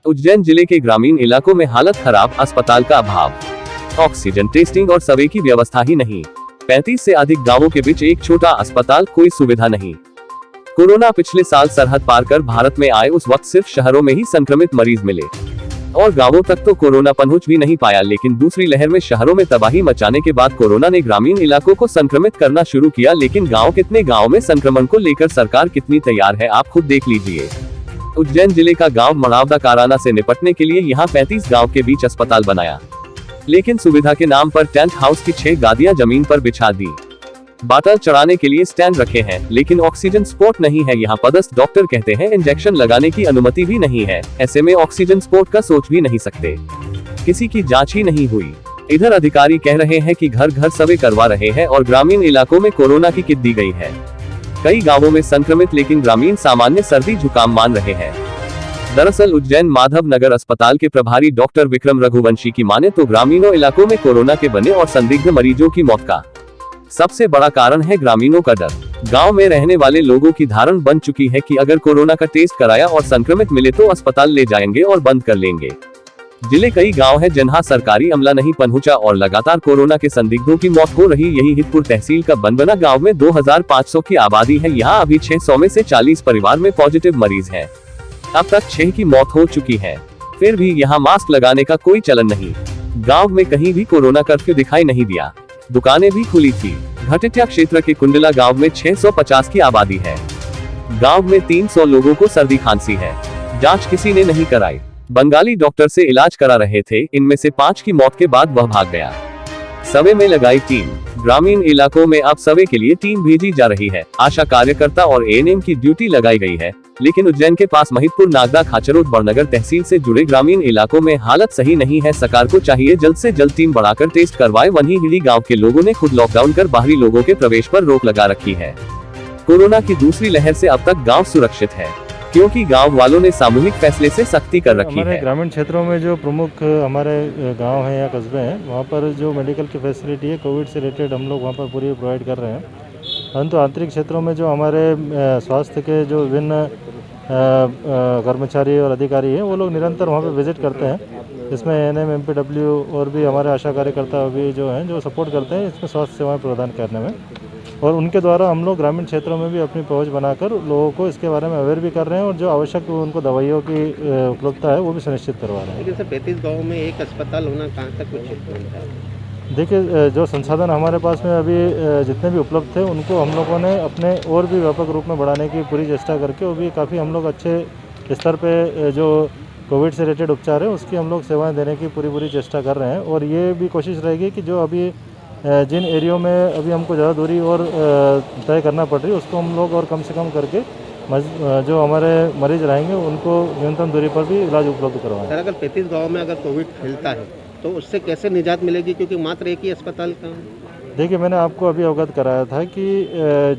उज्जैन जिले के ग्रामीण इलाकों में हालत खराब, अस्पताल का अभाव, ऑक्सीजन टेस्टिंग और सर्वे की व्यवस्था ही नहीं। 35 से अधिक गांवों के बीच एक छोटा अस्पताल, कोई सुविधा नहीं। कोरोना पिछले साल सरहद पार कर भारत में आए उस वक्त सिर्फ शहरों में ही संक्रमित मरीज मिले और गांवों तक तो कोरोना पहुंच भी नहीं पाया, लेकिन दूसरी लहर में शहरों में तबाही मचाने के बाद कोरोना ने ग्रामीण इलाकों को संक्रमित करना शुरू किया। लेकिन कितने गाँव में संक्रमण को लेकर सरकार कितनी तैयार है, आप खुद देख लीजिए। उज्जैन जिले का गांव मड़ावदा काराना से निपटने के लिए यहाँ 35 गांव के बीच अस्पताल बनाया, लेकिन सुविधा के नाम पर टेंट हाउस की 6 गादियां जमीन पर बिछा दी। बाटल चढ़ाने के लिए स्टैंड रखे हैं, लेकिन ऑक्सीजन सपोर्ट नहीं है। यहाँ पदस्थ डॉक्टर कहते हैं इंजेक्शन लगाने की अनुमति भी नहीं है। ऐसे में ऑक्सीजन सपोर्ट का सोच भी नहीं सकते, किसी की जांच ही नहीं हुई। इधर अधिकारी कह रहे हैं कि घर घर सर्वे करवा रहे हैं और ग्रामीण इलाकों में कोरोना की किट दी गई है। कई गाँवों में संक्रमित, लेकिन ग्रामीण सामान्य सर्दी जुकाम मान रहे हैं। दरअसल उज्जैन माधव नगर अस्पताल के प्रभारी डॉक्टर विक्रम रघुवंशी की माने तो ग्रामीणों इलाकों में कोरोना के बने और संदिग्ध मरीजों की मौत का सबसे बड़ा कारण है ग्रामीणों का डर। गांव में रहने वाले लोगों की धारणा बन चुकी है कि अगर कोरोना का टेस्ट कराया और संक्रमित मिले तो अस्पताल ले जाएंगे और बंद कर लेंगे। जिले कई गांव है जहां सरकारी अमला नहीं पहुंचा और लगातार कोरोना के संदिग्धों की मौत हो रही। यही हितपुर तहसील का बनबना गांव में 2500 की आबादी है। यहाँ अभी 600 में से 40 परिवार में पॉजिटिव मरीज है। अब तक 6 की मौत हो चुकी है, फिर भी यहाँ मास्क लगाने का कोई चलन नहीं। गांव में कहीं भी कोरोना कर्फ्यू दिखाई नहीं दिया, दुकानें भी खुली थी। घटिटिया क्षेत्र के कुंडला गांव में 650 की आबादी है। गांव में 300 लोगों को सर्दी खांसी है, जांच किसी ने नहीं कराई। बंगाली डॉक्टर से इलाज करा रहे थे, इनमें से 5 की मौत के बाद वह भाग गया। सर्वे में लगाई टीम। ग्रामीण इलाकों में अब सर्वे के लिए टीम भेजी जा रही है। आशा कार्यकर्ता और एएनएम की ड्यूटी लगाई गई है, लेकिन उज्जैन के पास महिदपुर, नागदा, खाचरोद, बड़नगर तहसील से जुड़े ग्रामीण इलाकों में हालत सही नहीं है। सरकार को चाहिए जल्द से जल्द टीम बढ़ाकर टेस्ट करवाए। वहीं हिली गांव के लोगों ने खुद लॉकडाउन कर बाहरी लोगों के प्रवेश पर रोक लगा रखी है। कोरोना की दूसरी लहर से अब तक गाँव सुरक्षित है, क्योंकि गांव वालों ने सामूहिक फैसले से सख्ती कर रखी है। ग्रामीण क्षेत्रों में जो प्रमुख हमारे गांव हैं या कस्बे हैं, वहां पर जो मेडिकल की फैसिलिटी है कोविड से रिलेटेड हम लोग वहां पर पूरी प्रोवाइड कर रहे हैं। परंतु आंतरिक क्षेत्रों में जो हमारे स्वास्थ्य के जो विभिन्न कर्मचारी और अधिकारी हैं वो लोग निरंतर वहाँ पर विजिट करते हैं। इसमें एएनएम, एमपीडब्ल्यू और भी हमारे आशा कार्यकर्ता भी जो हैं जो सपोर्ट करते हैं इसमें स्वास्थ्य सेवाएँ प्रदान करने में। और उनके द्वारा हम लोग ग्रामीण क्षेत्रों में भी अपनी पहुंच बनाकर लोगों को इसके बारे में अवेयर भी कर रहे हैं और जो आवश्यक उनको दवाइयों की उपलब्धता है वो भी सुनिश्चित करवा रहे हैं। लेकिन सर 35 गाँव में एक अस्पताल होना कहाँ तक उचित होता है? देखिए, जो संसाधन हमारे पास में अभी जितने भी उपलब्ध थे उनको हम लोगों ने अपने और भी व्यापक रूप में बढ़ाने की पूरी चेष्टा करके वो भी काफ़ी हम लोग अच्छे स्तर पे जो कोविड से रिलेटेड उपचार है उसकी हम लोग सेवाएं देने की पूरी चेष्टा कर रहे हैं। और ये भी कोशिश रहेगी कि जो अभी जिन एरियो में अभी हमको ज़्यादा दूरी और तय करना पड़ रही है उसको हम लोग और कम से कम करके जो हमारे मरीज रहेंगे उनको न्यूनतम दूरी पर भी इलाज उपलब्ध करवाएं। सर, अगर 35 गाँव में अगर कोविड फैलता है तो उससे कैसे निजात मिलेगी, क्योंकि मात्र एक ही अस्पताल का? देखिए, मैंने आपको अभी अवगत कराया था कि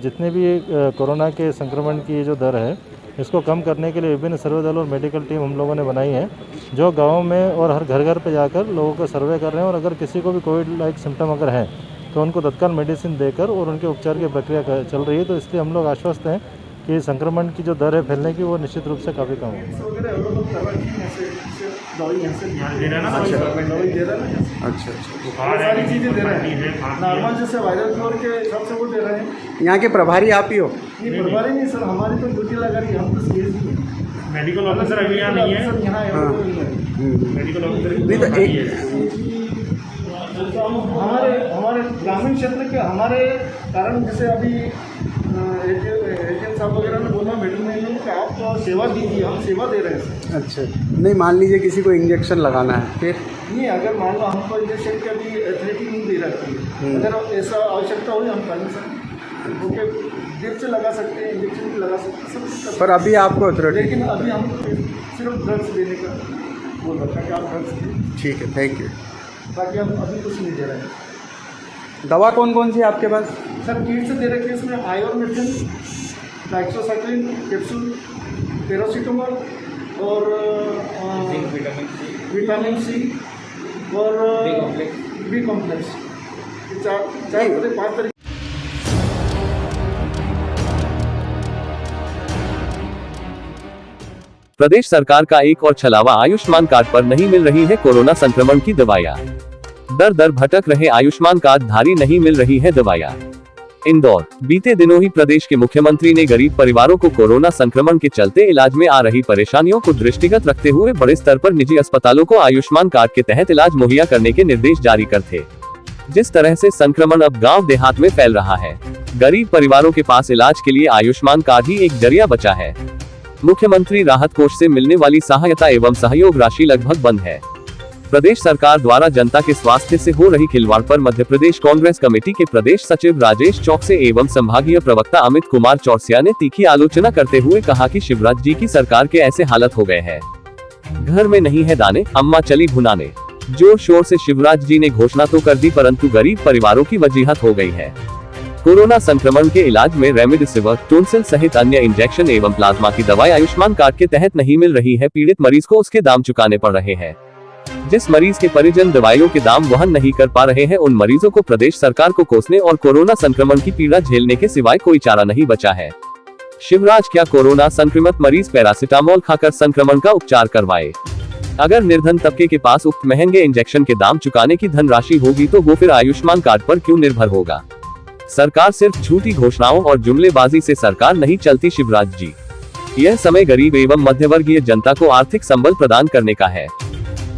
जितने भी कोरोना के संक्रमण की जो दर है इसको कम करने के लिए विभिन्न सर्वे दल और मेडिकल टीम हम लोगों ने बनाई है, जो गाँव में और हर घर पे जाकर लोगों को सर्वे कर रहे हैं। और अगर किसी को भी कोविड लाइक सिम्टम अगर है तो उनको तत्काल मेडिसिन देकर और उनके उपचार की प्रक्रिया चल रही है। तो इसलिए हम लोग आश्वस्त हैं कि संक्रमण की जो दर है फैलने की वो निश्चित रूप से काफ़ी कम होगी। अच्छा, सारी चीज़ें दे रहे हैं, नॉर्मल जैसे वायरल फ्लोर के हिसाब से वो दे रहे हैं। यहाँ के प्रभारी आप ही हो? नहीं, प्रभारी नहीं सर, हमारी तो ड्यूटी लगा रही है, हम तो सीएसडी हैं। मेडिकल ऑफिसर अभी यहाँ नहीं है। मेडिकल ऑफिसर नहीं तो एक हमारे ग्रामीण क्षेत्र के हमारे कारण जैसे अभी एजेंट साहब वगैरह ने बोला मेडिकल में कि आप सेवा दीजिए, हम सेवा दे रहे हैं। अच्छा, नहीं मान लीजिए किसी को इंजेक्शन लगाना है फिर? नहीं, अगर मान लो हमको इंजेक्शन की अभी अथॉरिटी नहीं दे रखी है, अगर ऐसा आवश्यकता हुई हम परमिशन ओके देर से लगा सकते हैं, इंजेक्शन भी लगा सकते हैं, सब। पर अभी आपको अथॉरिटी? लेकिन अभी हम सिर्फ ड्रग्स देने का बोल रखा है कि आप ड्रग्स दें। ठीक है, थैंक यू। बाकी हम अभी कुछ नहीं दे रहे हैं। दवा कौन कौन सी है आपके पास? सर, किट से दे रखे हैं, इसमें आयोमेथिन, डाइक्सोसाइक्लिन कैप्सूल, पैरासीटामोल और विटामिन सी और बी कॉम्प्लेक्स, 4-5 तरीके। प्रदेश सरकार का एक और छलावा, आयुष्मान कार्ड पर नहीं मिल रही है कोरोना संक्रमण की दवाइयां। दर दर भटक रहे आयुष्मान कार्ड धारी, नहीं मिल रही है दवाइयां। इंदौर, बीते दिनों ही प्रदेश के मुख्यमंत्री ने गरीब परिवारों को कोरोना संक्रमण के चलते इलाज में आ रही परेशानियों को दृष्टिगत रखते हुए बड़े स्तर पर निजी अस्पतालों को आयुष्मान कार्ड के तहत इलाज मुहैया करने के निर्देश जारी कर थे। जिस तरह से संक्रमण अब गांव देहात में फैल रहा है, गरीब परिवारों के पास इलाज के लिए आयुष्मान कार्ड ही एक जरिया बचा है। मुख्यमंत्री राहत कोष से मिलने वाली सहायता एवं सहयोग राशि लगभग बंद है। प्रदेश सरकार द्वारा जनता के स्वास्थ्य से हो रही खिलवाड़ पर मध्य प्रदेश कांग्रेस कमेटी के प्रदेश सचिव राजेश चौकसे एवं संभागीय प्रवक्ता अमित कुमार चौरसिया ने तीखी आलोचना करते हुए कहा कि शिवराज जी की सरकार के ऐसे हालत हो गए हैं, घर में नहीं है दाने, अम्मा चली भुनाने। जोर शोर से शिवराज जी ने घोषणा तो कर दी, परंतु गरीब परिवारों की वजीहत हो गई है। कोरोना संक्रमण के इलाज में रेमडेसिविर, टोन्सिल सहित अन्य इंजेक्शन एवं प्लाज्मा की दवाई आयुष्मान कार्ड के तहत नहीं मिल रही है। पीड़ित मरीज को उसके दाम चुकाने पड़ रहे हैं। जिस मरीज के परिजन दवाइयों के दाम वहन नहीं कर पा रहे हैं, उन मरीजों को प्रदेश सरकार को कोसने और कोरोना संक्रमण की पीड़ा झेलने के सिवाय कोई चारा नहीं बचा है। शिवराज क्या कोरोना संक्रमित मरीज पैरासिटामोल खाकर संक्रमण का उपचार करवाए? अगर निर्धन तबके के पास उक्त महंगे इंजेक्शन के दाम चुकाने की धनराशि होगी तो वो फिर आयुष्मान कार्ड पर क्यों निर्भर होगा? सरकार सिर्फ झूठी घोषणाओं और जुमलेबाजी से सरकार नहीं चलती शिवराज जी। यह समय गरीब एवं मध्यवर्गीय जनता को आर्थिक संबल प्रदान करने का है।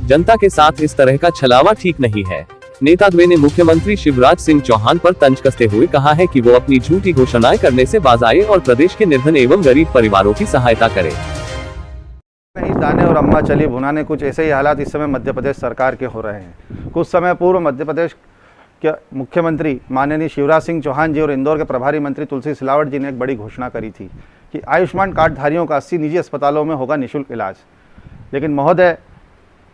जनता के साथ इस तरह का छलावा ठीक नहीं है। नेता द्वे ने मुख्यमंत्री शिवराज सिंह चौहान पर तंज कसते हुए कहा है कि वो अपनी झूठी घोषणाएं करने से बाज आए और प्रदेश के निर्धन एवं गरीब परिवारों की सहायता करे। नहीं दाने और अम्मा चली भुनाने, कुछ ऐसे ही हालात इस समय मध्य प्रदेश सरकार के हो रहे हैं। कुछ समय पूर्व मध्य प्रदेश के मुख्यमंत्री माननीय शिवराज सिंह चौहान जी और इंदौर के प्रभारी मंत्री तुलसी सिलावट जी ने एक बड़ी घोषणा करी थी कि आयुष्मान कार्ड धारियों का 80 निजी अस्पतालों में होगा निःशुल्क इलाज। लेकिन महोदय,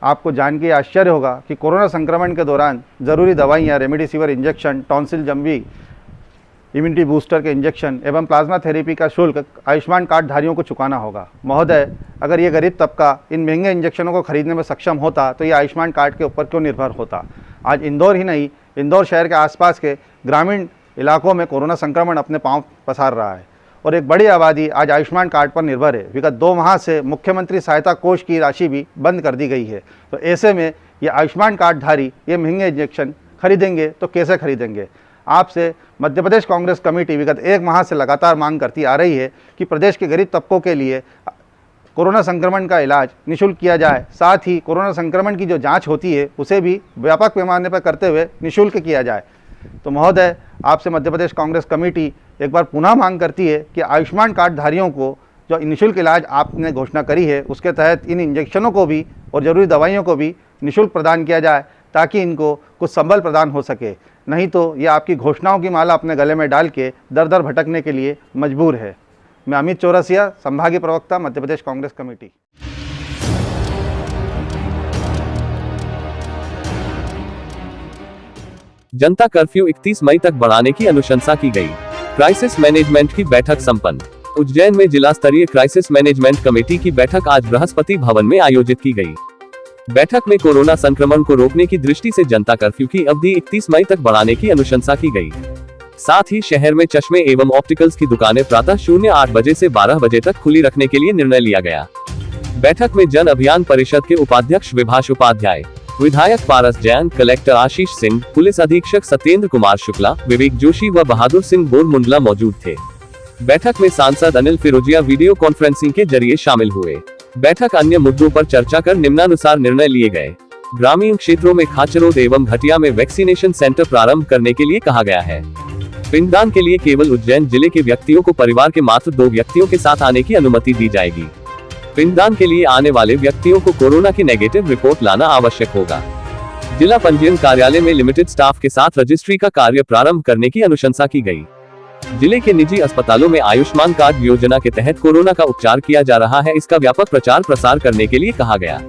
आपको जान के आश्चर्य होगा कि कोरोना संक्रमण के दौरान ज़रूरी दवाइयाँ, remdesivir injection, tonsil zombie, immunity booster के इंजेक्शन एवं प्लाज्मा थेरेपी का शुल्क आयुष्मान कार्ड धारियों को चुकाना होगा। महोदय, अगर ये गरीब तबका इन महंगे इंजेक्शनों को खरीदने में सक्षम होता तो ये आयुष्मान कार्ड के ऊपर क्यों निर्भर होता? आज इंदौर ही नहीं, इंदौर शहर के आसपास के ग्रामीण इलाकों में कोरोना संक्रमण अपने पांव पसार रहा है और एक बड़ी आबादी आज आयुष्मान कार्ड पर निर्भर है। विगत 2 माह से मुख्यमंत्री सहायता कोष की राशि भी बंद कर दी गई है। तो ऐसे में ये आयुष्मान कार्ड धारी ये महंगे इंजेक्शन खरीदेंगे तो कैसे खरीदेंगे? आपसे मध्य प्रदेश कांग्रेस कमेटी विगत 1 माह से लगातार मांग करती आ रही है कि प्रदेश के गरीब तबकों के लिए कोरोना संक्रमण का इलाज निःशुल्क किया जाए। साथ ही कोरोना संक्रमण की जो जांच होती है उसे भी व्यापक पैमाने पर करते हुए निःशुल्क किया जाए। तो महोदय, आपसे मध्य प्रदेश कांग्रेस कमेटी एक बार पुनः मांग करती है कि आयुष्मान कार्ड धारियों को जो निःशुल्क इलाज आपने घोषणा करी है उसके तहत इन इंजेक्शनों को भी और ज़रूरी दवाइयों को भी निःशुल्क प्रदान किया जाए ताकि इनको कुछ संबल प्रदान हो सके। नहीं तो ये आपकी घोषणाओं की माला अपने गले में डाल के दर दर भटकने के लिए मजबूर है। मैं अमित चौरसिया, संभागीय प्रवक्ता, मध्य प्रदेश कांग्रेस कमेटी। जनता कर्फ्यू 31 मई तक बढ़ाने की अनुशंसा की गई। क्राइसिस मैनेजमेंट की बैठक संपन्न। उज्जैन में जिला स्तरीय क्राइसिस मैनेजमेंट कमेटी की बैठक आज बृहस्पति भवन में आयोजित की गई। बैठक में कोरोना संक्रमण को रोकने की दृष्टि से जनता कर्फ्यू की अवधि 31 मई तक बढ़ाने की अनुशंसा की गई। साथ ही शहर में चश्मे एवं ऑप्टिकल्स की दुकानें प्रातः 08 बजे से 12 बजे तक खुली रखने के लिए निर्णय लिया गया। बैठक में जन अभियान परिषद के उपाध्यक्ष विभाष उपाध्याय, विधायक पारस जैन, कलेक्टर आशीष सिंह, पुलिस अधीक्षक सत्येंद्र कुमार शुक्ला, विवेक जोशी व बहादुर सिंह बोरमुंडला मौजूद थे। बैठक में सांसद अनिल फिरोजिया वीडियो कॉन्फ्रेंसिंग के जरिए शामिल हुए। बैठक अन्य मुद्दों पर चर्चा कर निम्नानुसार निर्णय लिए गए। ग्रामीण क्षेत्रों में खाचरोद एवं घटिया में वैक्सीनेशन सेंटर प्रारंभ करने के लिए कहा गया है। पिंडदान के लिए केवल उज्जैन जिले के व्यक्तियों को परिवार के मात्र 2 व्यक्तियों के साथ आने की अनुमति दी जाएगी। पिंडदान के लिए आने वाले व्यक्तियों को कोरोना की नेगेटिव रिपोर्ट लाना आवश्यक होगा। जिला पंजीयन कार्यालय में लिमिटेड स्टाफ के साथ रजिस्ट्री का कार्य प्रारंभ करने की अनुशंसा की गई। जिले के निजी अस्पतालों में आयुष्मान कार्ड योजना के तहत कोरोना का उपचार किया जा रहा है, इसका व्यापक प्रचार प्रसार करने के लिए कहा गया।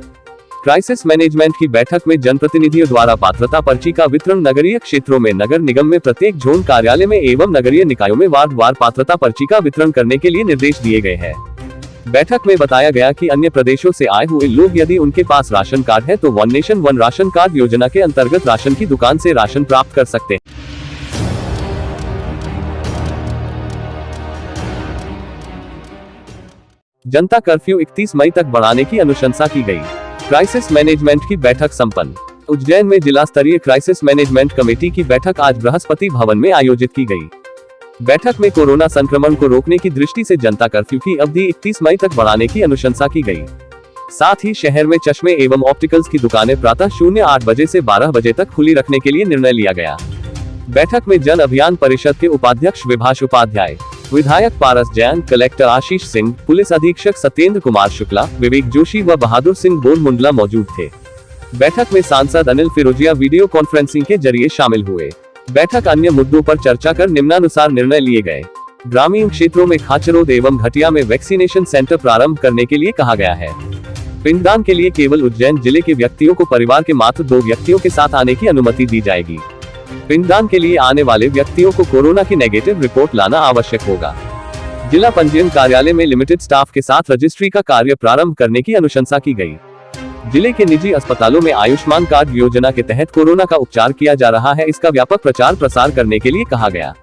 क्राइसिस मैनेजमेंट की बैठक में जनप्रतिनिधियों द्वारा पात्रता पर्ची का वितरण नगरीय क्षेत्रों में नगर निगम में प्रत्येक जोन कार्यालय में एवं नगरीय निकायों में वार्ड पात्रता पर्ची का वितरण करने के लिए निर्देश दिए गए हैं। बैठक में बताया गया कि अन्य प्रदेशों से आए हुए लोग यदि उनके पास राशन कार्ड है तो one nation one ration card योजना के अंतर्गत राशन की दुकान से राशन प्राप्त कर सकते हैं। जनता कर्फ्यू 31 मई तक बढ़ाने की अनुशंसा की गई। क्राइसिस मैनेजमेंट की बैठक संपन्न। उज्जैन में जिला स्तरीय क्राइसिस मैनेजमेंट कमेटी की बैठक आज बृहस्पति भवन में आयोजित की गई। बैठक में कोरोना संक्रमण को रोकने की दृष्टि से जनता कर्फ्यू की अवधि 31 मई तक बढ़ाने की अनुशंसा की गई। साथ ही शहर में चश्मे एवं ऑप्टिकल्स की दुकानें प्रातः 08 बजे से 12 बजे तक खुली रखने के लिए निर्णय लिया गया। बैठक में जन अभियान परिषद के उपाध्यक्ष विभाष उपाध्याय, विधायक पारस जैन, कलेक्टर आशीष सिंह, पुलिस अधीक्षक सत्येंद्र कुमार शुक्ला, विवेक जोशी व बहादुर सिंह बोर मुंडला मौजूद थे। बैठक में सांसद अनिल फिरोजिया वीडियो कॉन्फ्रेंसिंग के जरिए शामिल हुए। बैठक अन्य मुद्दों पर चर्चा कर निम्नानुसार निर्णय लिए गए। ग्रामीण क्षेत्रों में खाचरोद एवं घटिया में वैक्सीनेशन सेंटर प्रारंभ करने के लिए कहा गया है। पिंडदान के लिए केवल उज्जैन जिले के व्यक्तियों को परिवार के मात्र 2 व्यक्तियों के साथ आने की अनुमति दी जाएगी। पिंडदान के लिए आने वाले व्यक्तियों को कोरोना की नेगेटिव रिपोर्ट लाना आवश्यक होगा। जिला पंजीयन कार्यालय में लिमिटेड स्टाफ के साथ रजिस्ट्री का कार्य प्रारंभ करने की अनुशंसा की गई। जिले के निजी अस्पतालों में आयुष्मान कार्ड योजना के तहत कोरोना का उपचार किया जा रहा है, इसका व्यापक प्रचार प्रसार करने के लिए कहा गया।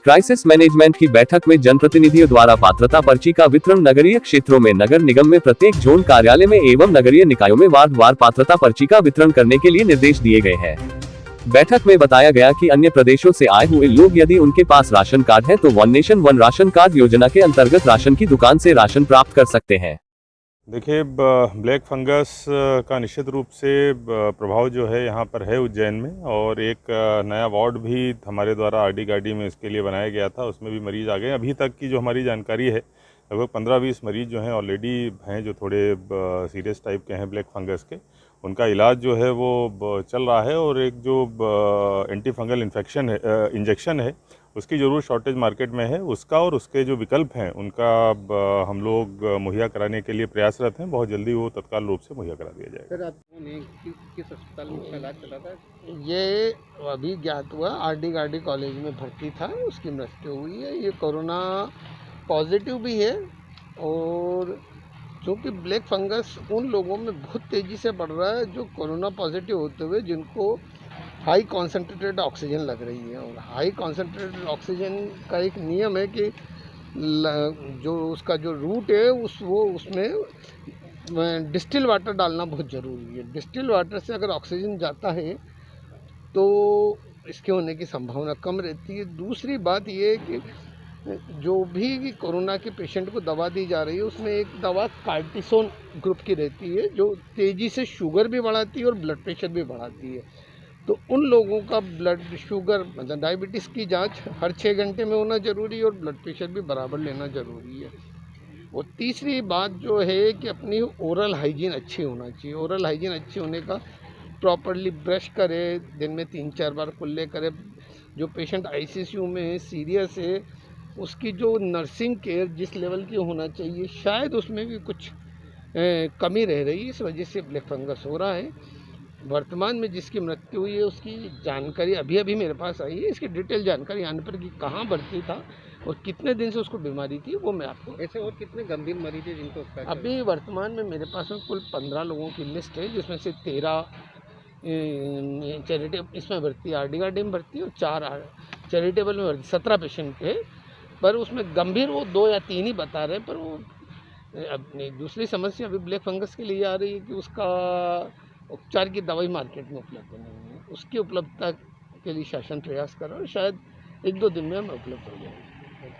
क्राइसिस मैनेजमेंट की बैठक में जनप्रतिनिधियों द्वारा पात्रता पर्ची का वितरण नगरीय क्षेत्रों में नगर निगम में प्रत्येक जोन कार्यालय में एवं नगरीय निकायों में वार्ड पात्रता पर्ची का वितरण करने के लिए निर्देश दिए गए हैं। बैठक में बताया गया कि अन्य प्रदेशों से आए हुए लोग यदि उनके पास राशन कार्ड है तो one nation one ration card योजना के अंतर्गत राशन की दुकान से राशन प्राप्त कर सकते हैं। देखिए, ब्लैक फंगस का निश्चित रूप से प्रभाव जो है यहाँ पर है उज्जैन में, और एक नया वार्ड भी हमारे द्वारा आरडी गाड़ी में इसके लिए बनाया गया था, उसमें भी मरीज आ गए। अभी तक की जो हमारी जानकारी है लगभग 15-20 मरीज जो हैं ऑलरेडी हैं, जो थोड़े सीरियस टाइप के हैं ब्लैक फंगस के। उनका इलाज जो है वो चल रहा है, और एक जो एंटी फंगल इन्फेक्शन है इंजेक्शन है उसकी ज़रूर शॉर्टेज मार्केट में है, उसका और उसके जो विकल्प हैं उनका हम लोग मुहैया कराने के लिए प्रयासरत हैं। बहुत जल्दी वो तत्काल रूप से मुहैया करा दिया जाएगा। सर, आपने किस अस्पताल में इलाज चला था? ये अभी ज्ञात हुआ आरडी गार्डी कॉलेज में भर्ती था, उसकी मृत्यु हुई है। ये कोरोना पॉजिटिव भी है, और क्योंकि ब्लैक फंगस उन लोगों में बहुत तेज़ी से बढ़ रहा है जो कोरोना पॉजिटिव होते हुए जिनको हाई कॉन्सेंट्रेटेड ऑक्सीजन लग रही है। और हाई कॉन्सेंट्रेटेड ऑक्सीजन का एक नियम है कि जो उसका जो रूट है उसमें डिस्टिल वाटर डालना बहुत ज़रूरी है। डिस्टिल वाटर से अगर ऑक्सीजन जाता है तो इसके होने की संभावना कम रहती है। दूसरी बात ये है कि जो भी कोरोना के पेशेंट को दवा दी जा रही है उसमें एक दवा कार्टिसोन ग्रुप की रहती है जो तेज़ी से शुगर भी बढ़ाती है और ब्लड प्रेशर भी बढ़ाती है। तो उन लोगों का ब्लड शुगर मतलब डायबिटीज़ की जांच हर 6 घंटे में होना ज़रूरी है, और ब्लड प्रेशर भी बराबर लेना ज़रूरी है। और तीसरी बात जो है कि अपनी ओरल हाइजीन अच्छी होना चाहिए। ओरल हाइजीन अच्छी होने का प्रॉपरली ब्रश करे, दिन में 3-4 बार कुल्ले करे। जो पेशेंट आईसीयू में है, सीरियस है, उसकी जो नर्सिंग केयर जिस लेवल की होना चाहिए शायद उसमें भी कुछ कमी रह रही है, इस वजह से ब्लैक फंगस हो रहा है। वर्तमान में जिसकी मृत्यु हुई है उसकी जानकारी अभी मेरे पास आई है। इसकी डिटेल जानकारी आने पर कि कहाँ भर्ती था और कितने दिन से उसको बीमारी थी वो मैं आपको। ऐसे और कितने गंभीर मरीज हैं जिनको अभी वर्तमान में मेरे पास में कुल 15 लोगों की लिस्ट है, जिसमें से 13 चैरिटेबल इसमें भर्ती, आरडी गार्डी में भर्ती, और 4 चैरिटेबल में भर्ती। 17 पेशेंट थे, पर उसमें गंभीर वो 2 या 3 ही बता रहे हैं। पर वो अपनी दूसरी समस्या अभी ब्लैक फंगस के लिए आ रही है कि उसका उपचार की दवाई मार्केट में उपलब्ध नहीं है। उसकी उपलब्धता के लिए शासन प्रयास कर रहा है, शायद 1-2 दिन में हम उपलब्ध हो जाएंगे।